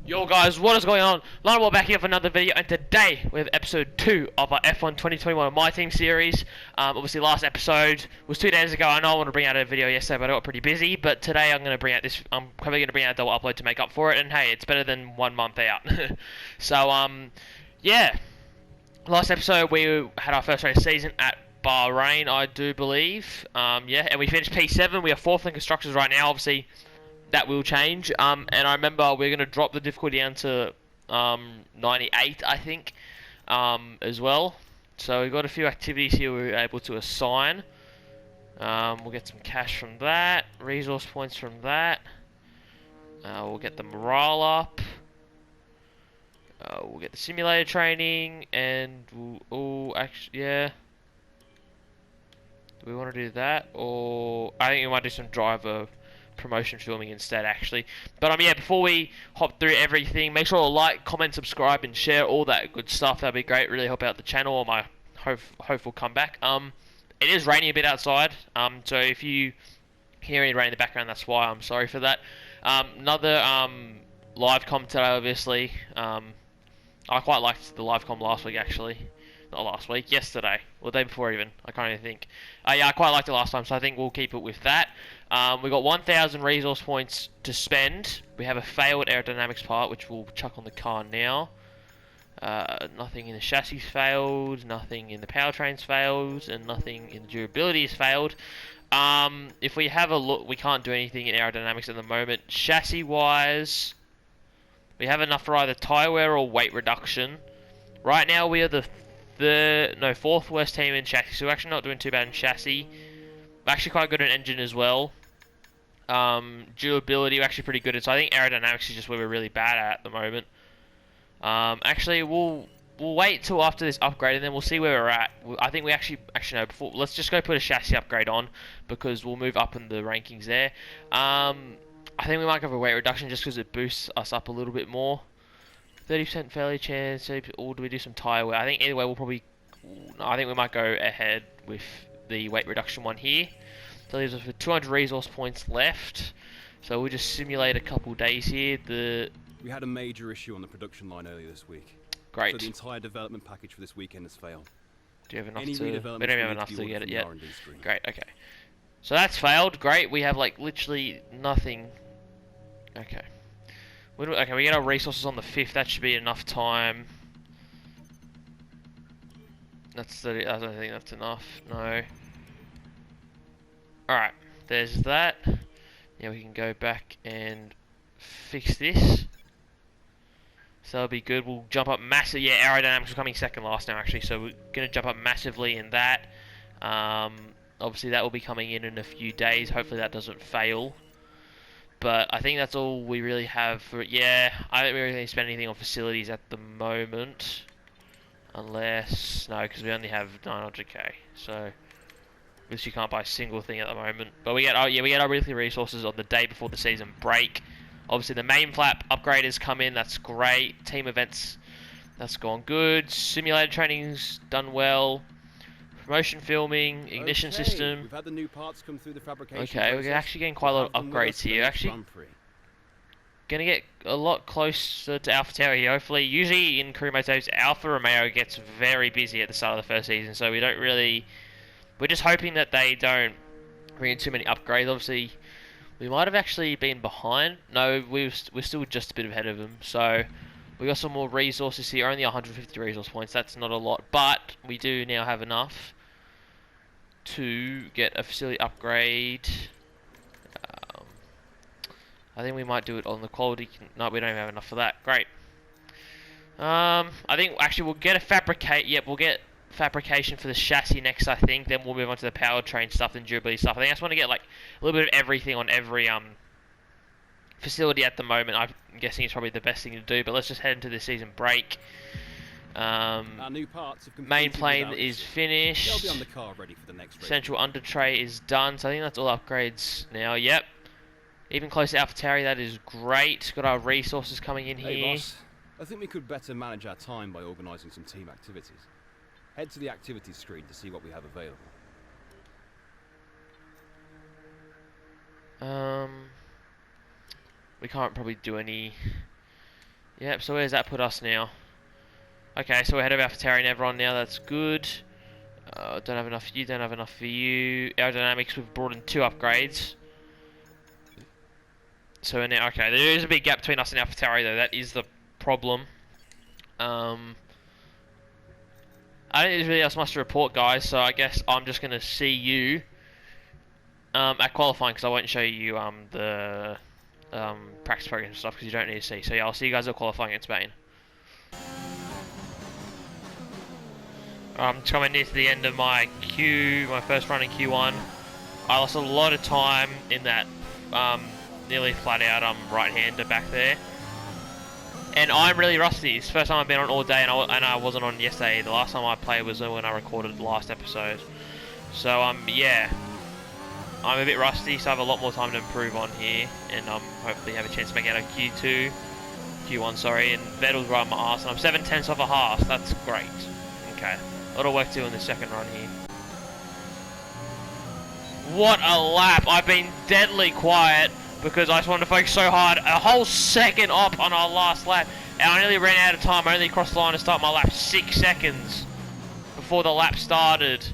Yo guys, what is going on? Lionel back here for another video, and today we have episode 2 of our F1 2021 My Team series. Obviously last episode was 2 days ago. I know I wanted to bring out a video yesterday, but I got pretty busy. But today I'm probably going to bring out a double upload to make up for it, and hey, it's better than 1 month out. So, yeah. Last episode we had our first race of the season at Bahrain, I do believe. Yeah, and we finished P7. We are 4th in constructors right now, obviously. That will change. And I remember we're going to drop the difficulty down to 98, I think, as well. So we've got a few activities here we're able to assign. We'll get some cash from that, resource points from that. We'll get the morale up. We'll get the simulator training, and actually, yeah. Do we want to do that, or I think we might do some driver promotion filming instead, actually. But yeah, before we hop through everything, make sure to like, comment, subscribe, and share all that good stuff. That'd be great. Really help out the channel or my hopeful comeback. It is raining a bit outside. So if you hear any rain in the background, that's why. I'm sorry for that. Another live com today, obviously. I quite liked the live com last week, actually. Not last week, yesterday, or the day before even. I can't even think. Yeah, I quite liked it last time, so I think we'll keep it with that. We got 1,000 resource points to spend. We have a failed aerodynamics part, which we'll chuck on the car now. Nothing in the chassis failed, nothing in the powertrains failed, and nothing in the durability has failed. If we have a look, we can't do anything in aerodynamics at the moment. Chassis-wise, we have enough for either tyre wear or weight reduction. Right now, we are the 4th worst team in chassis, so we're actually not doing too bad in chassis. We're actually quite good in engine as well. Durability, we're actually pretty good at, so I think aerodynamics is just where we're really bad at the moment. Actually, we'll wait till after this upgrade, and then we'll see where we're at. I think we actually no, before, let's just go put a chassis upgrade on, because we'll move up in the rankings there. I think we might go for a weight reduction, just because it boosts us up a little bit more. 30% failure chance, or do we do some tyre wear? I think either way we'll probably... No, I think we might go ahead with the weight reduction one here. So leaves us with 200 resource points left. So we'll just simulate a couple days here. We had a major issue on the production line earlier this week. Great. So the entire development package for this weekend has failed. Do you have enough to... We don't have enough to get it yet. Screen. Great, okay. So that's failed. Great, we have like literally nothing. Okay. Okay, we get our resources on the 5th. That should be enough time. I don't think that's enough. No. Alright, there's that. Yeah, we can go back and fix this. So that'll be good. We'll jump up massive. Yeah, aerodynamics is coming second last now, actually. So we're going to jump up massively in that. Obviously, that will be coming in a few days. Hopefully, that doesn't fail. But I think that's all we really have for it. Yeah, I don't really spend anything on facilities at the moment. Unless... No, because we only have 900k. So... Which you can't buy a single thing at the moment. But we get our weekly resources on the day before the season break. Obviously the main flap upgrade has come in, that's great. Team events, that's gone good. Simulator training's done well. Promotion filming, ignition system. We've had the new parts come through the fabrication okay, process. we're actually getting quite a lot of upgrades here. Actually gonna get a lot closer to AlphaTauri here, hopefully. Usually in career mode saves, Alfa Romeo gets very busy at the start of the first season, so we don't really... We're just hoping that they don't bring in too many upgrades. Obviously, we might have actually been behind. No, we're still just a bit ahead of them. So, we got some more resources here. Only 150 resource points. That's not a lot. But, we do now have enough to get a facility upgrade. I think we might do it on the quality... No, we don't even have enough for that. Great. I think, actually, we'll get a fabricate... Yep, we'll get... fabrication for the chassis next, I think. Then we'll move on to the powertrain stuff and durability stuff. I think I just want to get like a little bit of everything on every facility at the moment. I'm guessing it's probably the best thing to do. But let's just head into the season break. Our new parts have main plane is finished. They'll be on the car ready for the next race. Central under tray is done. So I think that's all upgrades now. Yep. Even close to AlphaTauri, that is great. Got our resources coming in here. Hey, boss. I think we could better manage our time by organising some team activities. Head to the activities screen to see what we have available. We can't probably do any Yep, so where's that put us now? Okay, so we're ahead of AlphaTauri and everyone now, that's good. Don't have enough for you, don't have enough for you. Aerodynamics, we've brought in 2 upgrades. So now, okay, there is a big gap between us and AlphaTauri though, that is the problem. I don't think there's really else much to report, guys, so I guess I'm just going to see you at qualifying, because I won't show you the practice program stuff, because you don't need to see. So yeah, I'll see you guys at qualifying in Spain. I'm coming near to the end of my first run in Q1. I lost a lot of time in that nearly flat out right-hander back there. And I'm really rusty. It's the first time I've been on all day, and I wasn't on yesterday. The last time I played was when I recorded the last episode. So yeah, I'm a bit rusty, so I have a lot more time to improve on here, and hopefully have a chance to make it out of Q1, sorry. And Vettel's right on my arse, and I'm 7/10 off a Haas. That's great. Okay, a lot of work to do in the second run here. What a lap! I've been deadly quiet, because I just wanted to focus so hard. A whole second up on our last lap, and I nearly ran out of time. I only crossed the line to start my lap 6 seconds before the lap started.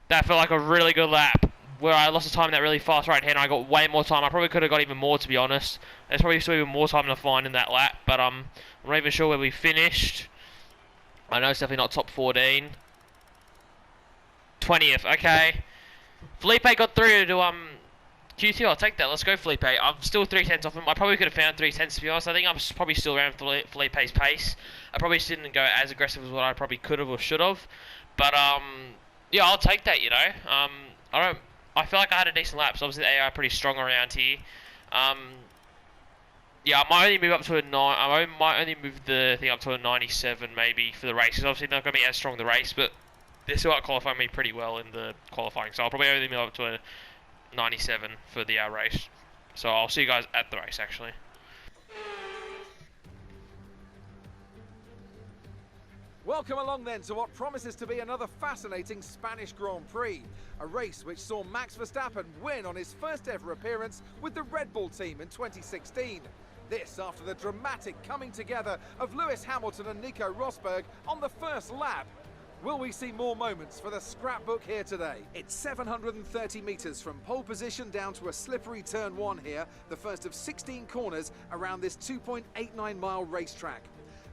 That felt like a really good lap, where I lost the time in that really fast right hand. I got way more time. I probably could have got even more, to be honest. There's probably still even more time to find in that lap, but I'm not even sure where we finished. I know it's definitely not top 14. 20th, okay. Felipe got through to Q2, I'll take that. Let's go, Felipe. I'm still 3/10 off him. I probably could have found 3/10, to be honest. I think I'm probably still around Felipe's pace. I probably didn't go as aggressive as what I probably could have or should have. But, yeah, I'll take that, you know. I feel like I had a decent lap, so obviously the AI are pretty strong around here. Yeah, I might only move up to a 9. I might only move the thing up to a 97 maybe for the race. It's obviously not going to be as strong the race, but they're still out qualifying me pretty well in the qualifying. So I'll probably only move up to a 97 for the race. So I'll see you guys at the race, actually. Welcome along then to what promises to be another fascinating Spanish Grand Prix. A race which saw Max Verstappen win on his first ever appearance with the Red Bull team in 2016. This after the dramatic coming together of Lewis Hamilton and Nico Rosberg on the first lap. Will we see more moments for the scrapbook here today? It's 730 metres from pole position down to a slippery turn 1 here, the first of 16 corners around this 2.89 mile racetrack.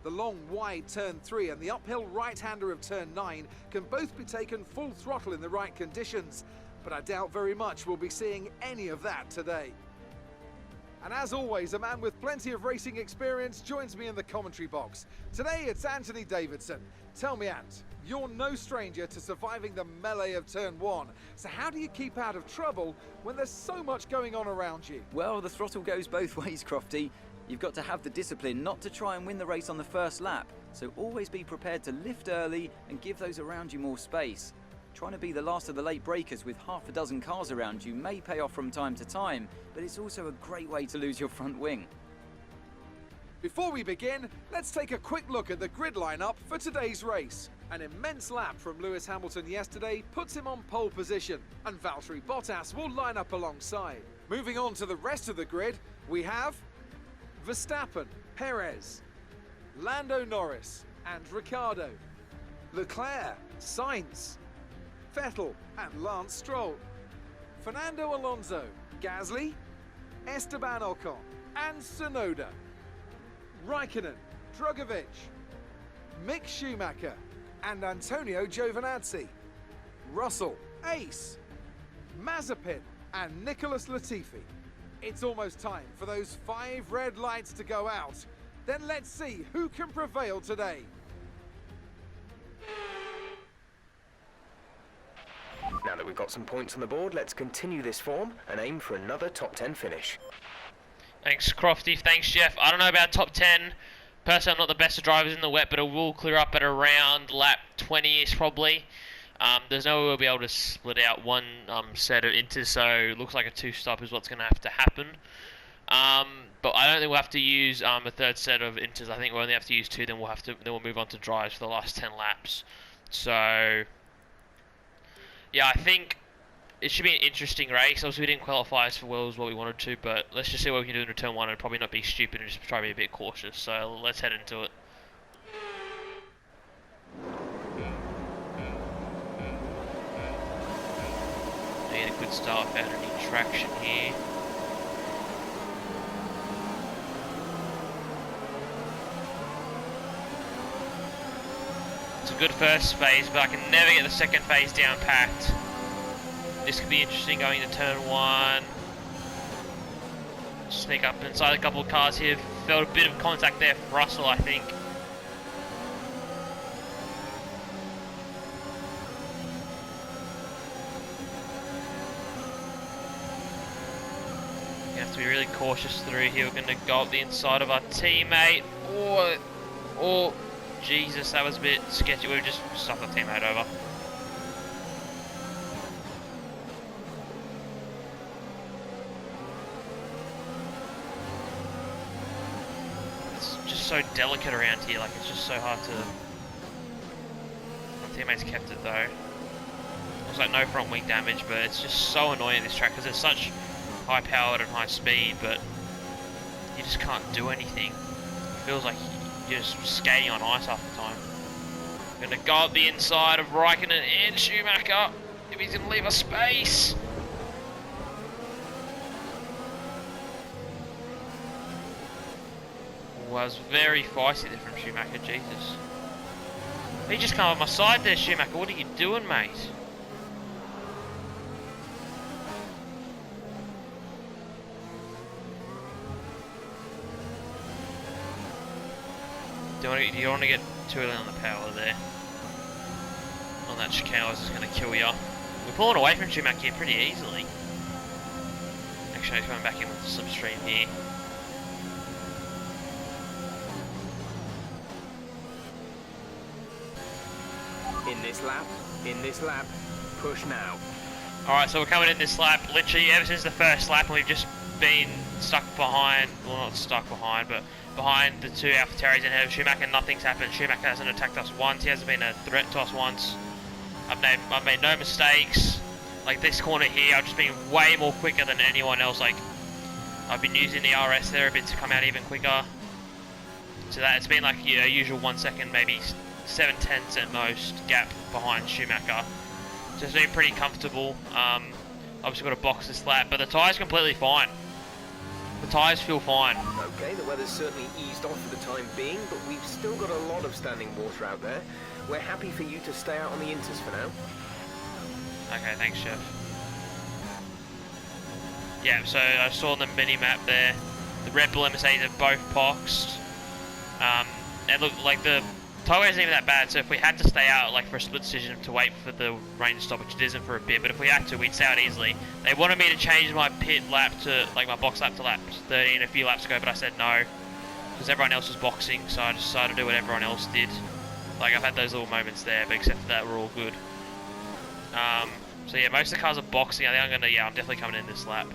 The long, wide turn 3 and the uphill right-hander of turn 9 can both be taken full throttle in the right conditions, but I doubt very much we'll be seeing any of that today. And as always, a man with plenty of racing experience joins me in the commentary box. Today it's Anthony Davidson. Tell me, Ant, you're no stranger to surviving the melee of turn 1, so how do you keep out of trouble when there's so much going on around you? Well, the throttle goes both ways, Crofty. You've got to have the discipline not to try and win the race on the first lap, so always be prepared to lift early and give those around you more space. Trying to be the last of the late breakers with half a dozen cars around you may pay off from time to time, but it's also a great way to lose your front wing. Before we begin, let's take a quick look at the grid lineup for today's race. An immense lap from Lewis Hamilton yesterday puts him on pole position, and Valtteri Bottas will line up alongside. Moving on to the rest of the grid, we have Verstappen, Perez, Lando Norris and Ricciardo, Leclerc, Sainz, Vettel and Lance Stroll, Fernando Alonso, Gasly, Esteban Ocon and Tsunoda, Raikkonen, Drugovich, Mick Schumacher and Antonio Giovinazzi, Russell, Ace, Mazepin and Nicholas Latifi. It's almost time for those 5 red lights to go out. Then let's see who can prevail today. Now that we've got some points on the board, let's continue this form and aim for another top 10 finish. Thanks, Crofty. Thanks, Jeff. I don't know about top 10. Personally, I'm not the best of drivers in the wet, but it will clear up at around lap 20-ish probably. There's no way we'll be able to split out one set of inters, so it looks like a 2-stop is what's going to have to happen. But I don't think we'll have to use a third set of inters. I think we'll only have to use 2, then we'll move on to drives for the last 10 laps. So yeah, I think it should be an interesting race. Obviously, we didn't qualify as well as what we wanted to, but let's just see what we can do in turn 1 and probably not be stupid and just try to be a bit cautious. So let's head into it. We get a good start without any traction here. It's a good first phase, but I can never get the second phase down packed. This could be interesting going into turn 1. Sneak up inside a couple of cars here. Felt a bit of contact there for Russell, I think. You have to be really cautious through here. We're going to go up the inside of our teammate. Oh, Jesus, that was a bit sketchy. We've just stuffed our teammate over. It's just so delicate around here. Like, it's just so hard to... My teammates kept it though. Looks like no front wing damage, but it's just so annoying this track because it's such high powered and high speed, but you just can't do anything. It feels like you're just skating on ice half the time. Gonna go up the inside of Raikkonen and Schumacher if he's gonna leave us space. Was very feisty there from Schumacher, Jesus. He just come on my side there, Schumacher. What are you doing, mate? You don't want to get too early on the power there. On that chicane, I was just going to kill you. We're pulling away from Schumacher here pretty easily. Actually, he's coming back in with the slipstream here. In this lap, push now. Alright, so we're coming in this lap, literally ever since the first lap, and we've just been stuck behind, well not stuck behind, but behind the two AlphaTauris and ahead of Schumacher. Nothing's happened. Schumacher hasn't attacked us once, he hasn't been a threat to us once. I've made no mistakes. Like this corner here, I've just been way more quicker than anyone else. Like, I've been using the RS there a bit to come out even quicker. So that it's been like, you know, usual 1 second, maybe 7/10 at most gap behind Schumacher. So it's been pretty comfortable. Obviously got to box this lap, but the tyre's completely fine. The tyres feel fine. Okay, the weather's certainly eased off for the time being, but we've still got a lot of standing water out there. We're happy for you to stay out on the inters for now. Okay, thanks, Chef. Yeah, so I saw on the mini-map there, the Red Bull MSAs have both boxed. And look, like the tyre isn't even that bad, so if we had to stay out like for a split decision to wait for the rain to stop, which it isn't for a bit, but if we had to, we'd stay out easily. They wanted me to change my pit lap to, like my box lap to lap 13 a few laps ago, but I said no, because everyone else was boxing, so I just decided to do what everyone else did. Like, I've had those little moments there, but except for that, we're all good. So yeah, most of the cars are boxing. I think I'm definitely coming in this lap.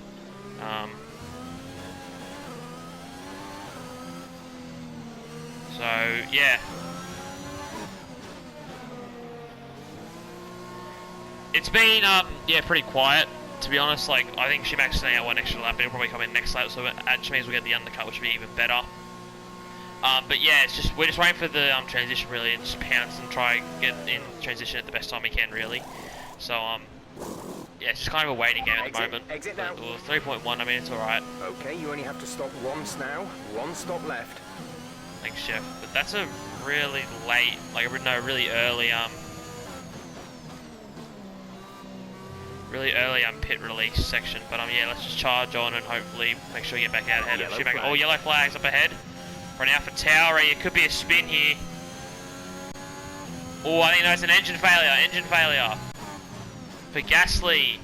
So yeah, it's been yeah, pretty quiet, to be honest. Like, I think Schumacher's staying out one extra lap, but he'll probably come in next lap, so it actually means we'll get the undercut, which will be even better. But yeah, it's just, we're just waiting for the transition really, and just pounce and try and get in transition at the best time we can really. So yeah, it's just kind of a waiting game at the moment. Exit now. 3.1, I mean, it's alright. Okay, you only have to stop once now. One stop left. Thanks, Chef. But that's a really late, like, no, really early pit release section. But yeah, let's just charge on and hopefully make sure we get back out ahead of Schumacher. Oh, yellow flags up ahead for an AlphaTauri. It could be a spin here. Oh, I think no, it's an engine failure. Engine failure for Gasly.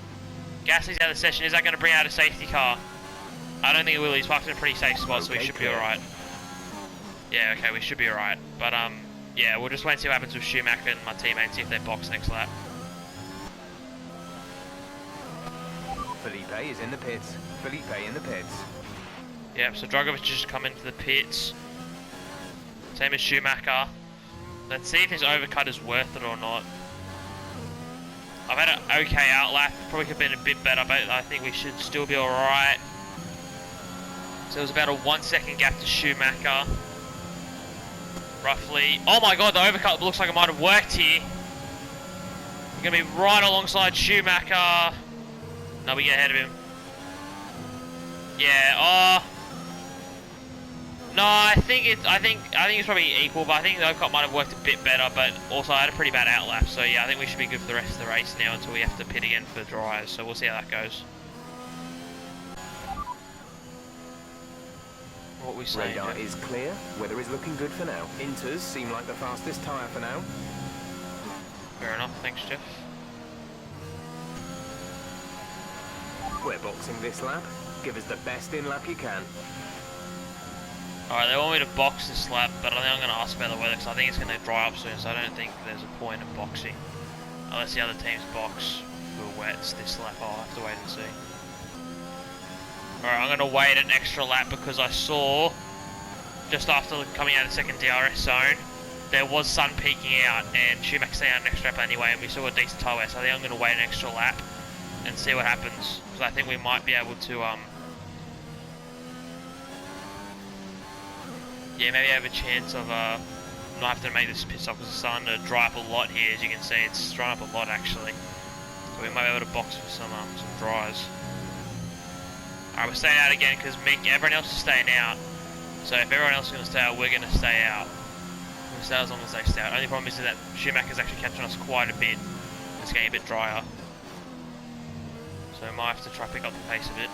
Gasly's out of the session. Is that going to bring out a safety car? I don't think it will. He's parked in a pretty safe spot, so we should be alright. Yeah, okay, we should be alright. But yeah, we'll just wait and see what happens with Schumacher and my teammates, see if they box next lap. Felipe is in the pits. Felipe in the pits. Yeah, so Dragovic just come into the pits. Same as Schumacher. Let's see if this overcut is worth it or not. I've had an okay outlap. Probably could have been a bit better, but I think we should still be alright. So it was about a 1 second gap to Schumacher. Roughly. Oh my god, the overcut looks like it might have worked here. We're going to be right alongside Schumacher. No, we get ahead of him. Yeah, no, I think it's probably equal, but I think the overcut might have worked a bit better, but also I had a pretty bad outlap, so yeah, I think we should be good for the rest of the race now until we have to pit again for dryers, so we'll see how that goes. What we saying? Radar is clear, weather is looking good for now. Inters seem like the fastest tyre for now. Fair enough, thanks Jeff. We're boxing this lap. Give us the best in lap you can. Alright, they want me to box this lap, but I think I'm going to ask about the weather because I think it's going to dry up soon, so I don't think there's a point in boxing. Unless the other teams box for wets this lap, I'll have to wait and see. Alright, I'm going to wait an extra lap because I saw, just after coming out of the second DRS zone, there was sun peeking out and Schumacher staying out an extra lap anyway, and we saw a decent tyre wear, so I think I'm going to wait an extra lap and see what happens. Because I think we might be able to, yeah, maybe have a chance of not having to make this pit stop because it's starting to dry up a lot here. As you can see, it's drying up a lot actually. So we might be able to box for some dries. Alright, we're staying out again because everyone else is staying out. So if everyone else is going to stay out, we're going to stay out. We'll stay as long as they stay out. Only problem is that Schumacher's actually catching us quite a bit. It's getting a bit drier. So we might have to try to pick up the pace a bit.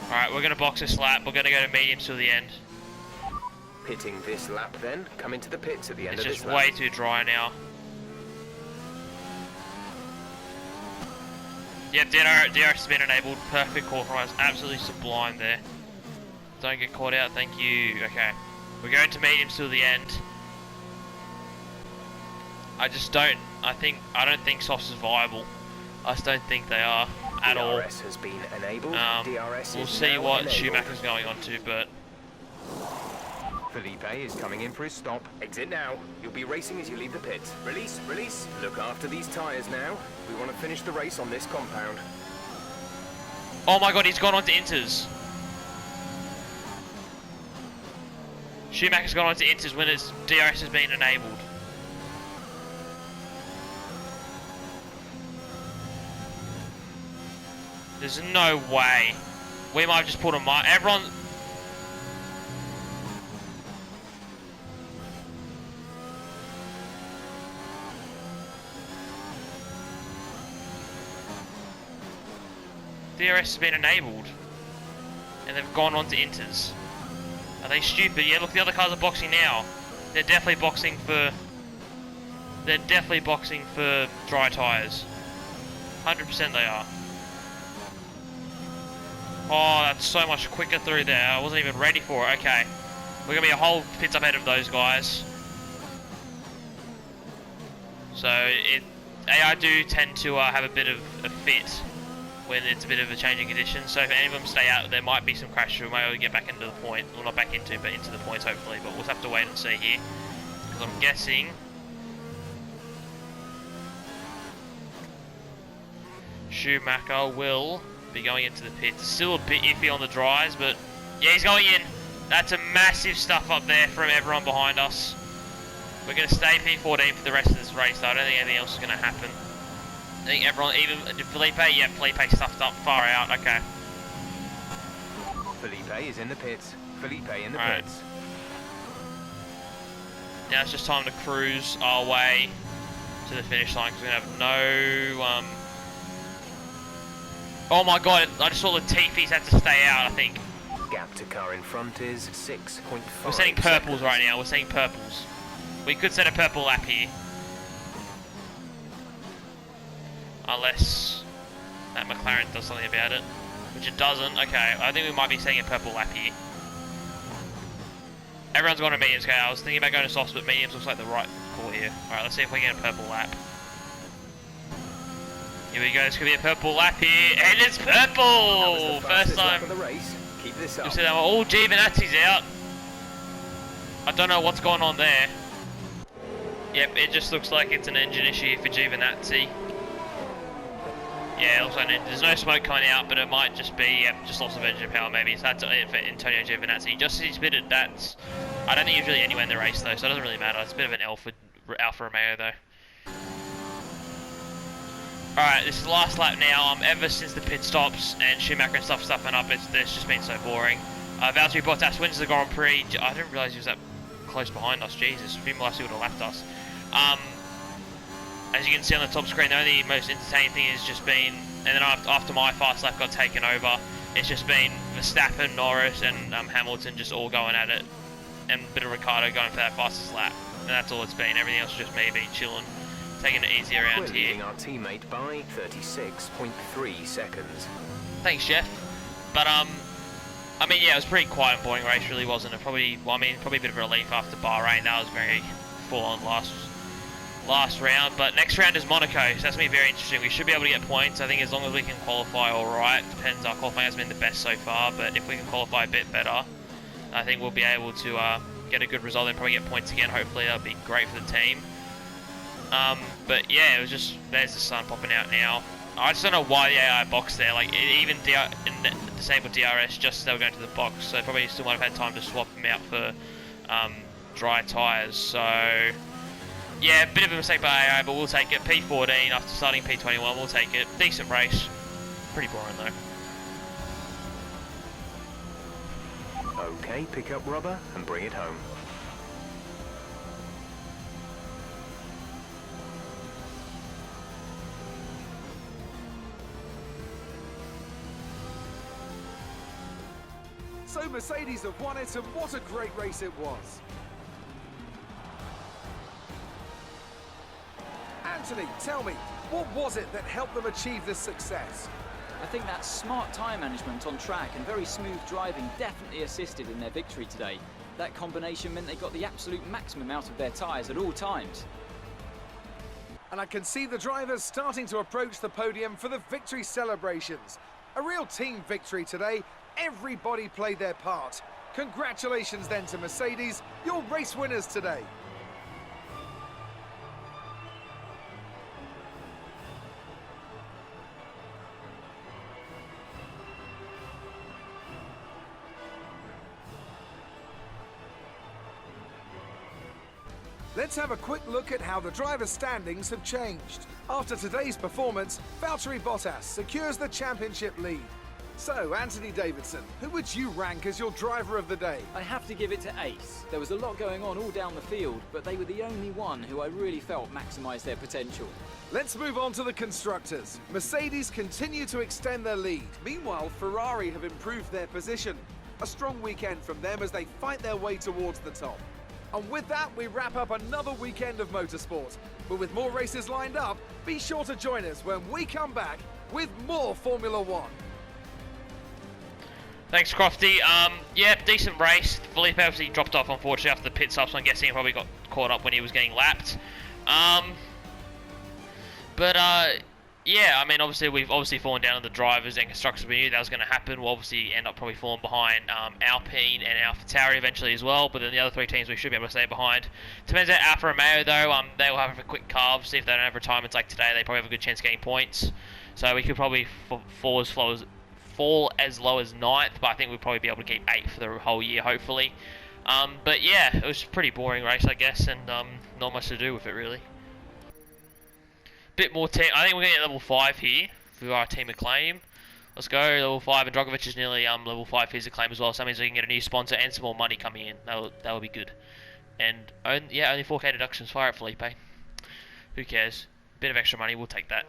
Alright, we're going to box this lap. We're going to go to mediums till the end. Pitting this lap then, come into the pits at the end of this lap. It's just way too dry now. Yep, DRS has been enabled. Perfect call for us. Absolutely sublime there. Don't get caught out, thank you. Okay. We're going to mediums till the end. I don't think softs is viable. I just don't think they are at all. DRS has been enabled. DRS we'll is see now what enabled. Schumacher's going on to, but Felipe is coming in for his stop. Exit now. You'll be racing as you leave the pit. Release, release. Look after these tyres now. We want to finish the race on this compound. oh my god, he's gone on to inters. Schumacher's gone on to inters when his DRS has been enabled. There's no way. We might have just pulled a mile. Everyone. DRS has been enabled. And they've gone on to inters. Are they stupid? Yeah, look, the other cars are boxing now. They're definitely boxing for dry tyres. 100% they are. Oh, that's so much quicker through there. I wasn't even ready for it. Okay. We're going to be a whole pit up ahead of those guys. So, AI do tend to have a bit of a fit when it's a bit of a changing condition. So if any of them stay out, there might be some crashes. We might be able to get back into the point. Well, not back into, but into the points hopefully. But we'll have to wait and see here. Because I'm guessing Schumacher will be going into the pit. Still a bit iffy on the dries, but yeah, he's going in. That's a massive stuff up there from everyone behind us. We're going to stay P14 for the rest of this race, though. I don't think anything else is going to happen. I think everyone, even Felipe, yeah, Felipe stuffed up far out. Okay. Felipe is in the pits. Felipe in the Right. pits. Now it's just time to cruise our way to the finish line because we're going to have no. Oh my god! I just saw Latifi's had to stay out. I think Gap to car in front is 6.5. we're setting purples seconds. right now. We're setting purples. We could set a purple lap here. Unless that McLaren does something about it. Which it doesn't. Okay, I think we might be setting a purple lap here. Everyone's gone to mediums. Okay, I was thinking about going to softs, but mediums looks like the right call here. Alright, let's see if we can get a purple lap. Here we go, this could be a purple lap here, and it's That was purple! the First fastest lap time. of the race. Keep this You up. see that one? Oh, Giovinazzi's out. I don't know what's going on there. Yep, it just looks like it's an engine issue for Giovinazzi. Yeah, it looks like there's no smoke coming out, but it might just be just loss of engine power maybe. So that's it for Antonio Giovinazzi. Just as he's pitted, that's... I don't think he's really anywhere in the race though, so it doesn't really matter. It's a bit of an L for Alfa Romeo though. Alright, this is the last lap now. Ever since the pit stops and Schumacher and stuff stuffing up, it's just been so boring. Valtteri Bottas wins the Grand Prix. I didn't realise he was that close behind us. Jesus, he would have lapped us. As you can see on the top screen, the only most entertaining thing has just been, and then after my fast lap got taken over, it's just been Verstappen, Norris, and Hamilton just all going at it, and a bit of Ricciardo going for that fastest lap, and that's all it's been. Everything else is just me being chilling, taking it easy around We're here. leading our teammate by 36.3 seconds. Thanks, Jeff. But I mean, yeah, it was a pretty quiet and boring race, really, wasn't it? Probably a bit of a relief after Bahrain. That was very full-on last round, but next round is Monaco, so that's going to be very interesting. We should be able to get points. I think as long as we can qualify alright. Depends, our qualifying has been the best so far, but if we can qualify a bit better, I think we'll be able to get a good result and probably get points again. Hopefully that'll be great for the team. But yeah, it was just, there's the sun popping out now. I just don't know why the AI box there, like even disabled DRS just as they were going to the box, so probably still might have had time to swap them out for dry tyres, so yeah, a bit of a mistake by AI, but we'll take it. P14 after starting P21, we'll take it. Decent race. Pretty boring though. Okay, pick up rubber and bring it home. So Mercedes have won it, and what a great race it was. Anthony, tell me, what was it that helped them achieve this success? I think that smart tyre management on track and very smooth driving definitely assisted in their victory today. That combination meant they got the absolute maximum out of their tyres at all times. And I can see the drivers starting to approach the podium for the victory celebrations. A real team victory today. Everybody played their part. Congratulations then to Mercedes, your race winners today. Let's have a quick look at how the driver standings have changed. After today's performance, Valtteri Bottas secures the championship lead. So, Anthony Davidson, who would you rank as your driver of the day? I have to give it to Ace. There was a lot going on all down the field, but they were the only one who I really felt maximised their potential. Let's move on to the constructors. Mercedes continue to extend their lead. Meanwhile, Ferrari have improved their position. A strong weekend from them as they fight their way towards the top. And with that, we wrap up another weekend of motorsport. But with more races lined up, be sure to join us when we come back with more Formula One. Thanks, Crofty. Yeah, decent race. Felipe obviously dropped off, unfortunately, after the pit stop, so I'm guessing he probably got caught up when he was getting lapped. Yeah, I mean, obviously, we've fallen down to the drivers and constructors. We knew that was going to happen. We'll obviously end up probably falling behind Alpine and AlphaTauri eventually as well, but then the other three teams we should be able to stay behind. Depends on Alfa Romeo, though. They will have a quick carve. See if they don't have retirements like today, they probably have a good chance of getting points. So we could probably fall as low as 9th, but I think we'll probably be able to keep 8th for the whole year, hopefully. But yeah, it was a pretty boring race, I guess, and not much to do with it, really. Bit more team. I think we're going to get level 5 here for our team acclaim. Let's go, level 5, and Drogovic is nearly level 5 for his acclaim as well, so that means we can get a new sponsor and some more money coming in. That will be good. And yeah, only 4K deductions. Fire at Felipe. Who cares? Bit of extra money, we'll take that.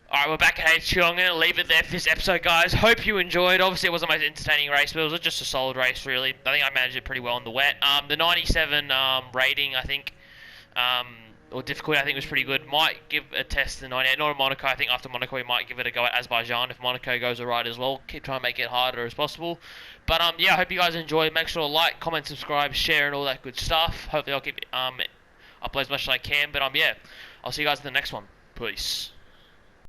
Alright, we're back at HQ. I'm going to leave it there for this episode, guys. Hope you enjoyed. Obviously, it wasn't the most entertaining race, but it was just a solid race, really. I think I managed it pretty well in the wet. The 97 rating, I think, or difficulty, I think was pretty good. Might give a test to 98. Not in Monaco. I think after Monaco, we might give it a go at Azerbaijan. If Monaco goes alright as well, keep trying to make it harder as possible. But yeah, I hope you guys enjoyed. Make sure to like, comment, subscribe, share, and all that good stuff. Hopefully, I'll keep upload as much as I can. But yeah, I'll see you guys in the next one. Peace.